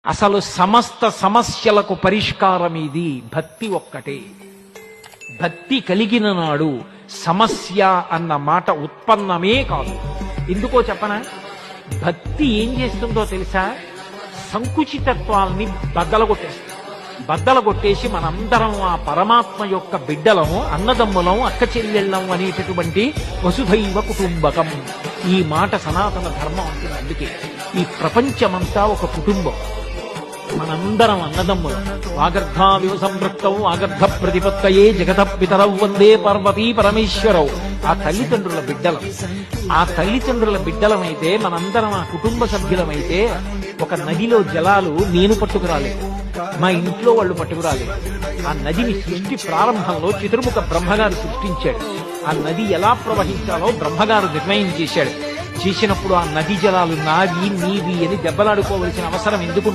అసలు సమస్త సమస్యలకు పరిష్కారం ఇది భక్తి ఒక్కటే. భక్తి కలిగిన నాడు సమస్య అన్న మాట ఉత్పన్నమే కాదు. ఎందుకో చెప్పనా? భక్తి ఏం చేస్తుందో తెలుసా? సంకుచితత్వాల్ని బద్దలగొట్టేసి మనందరం ఆ పరమాత్మ యొక్క బిడ్డలము, అన్నదమ్ములం, అక్క చెల్లెళ్ళం అనేటటువంటి వసుధైవ కుటుంబకం. ఈ మాట సనాతన ధర్మం అంటుంది. అందుకే ఈ ప్రపంచమంతా ఒక కుటుంబం, మనందరం అన్నదమ్ములం. వాగర్ధావివ సంపృక్తం వాగర్ధ ప్రతిపత్తయే జగత పితరౌ వందే పార్వతీ పరమేశ్వరౌ. ఆ తల్లిదండ్రుల బిడ్డలం. ఆ తల్లిదండ్రుల బిడ్డలమైతే మనందరం ఆ కుటుంబ సభ్యులమైతే ఒక నదిలో జలాలు నేను పట్టుకురాలేదు, మా ఇంట్లో వాళ్ళు పట్టుకురాలేదు. ఆ నదిని సృష్టి ప్రారంభంలో చతుర్ముఖ బ్రహ్మగారు సృష్టించాడు. ఆ నది ఎలా ప్రవహించాలో బ్రహ్మగారు నిర్ణయం చేశాడు. చేసినప్పుడు ఆ నది జలాలు నావి నీవి అని దెబ్బలాడుకోవలసిన అవసరం ఎందుకు?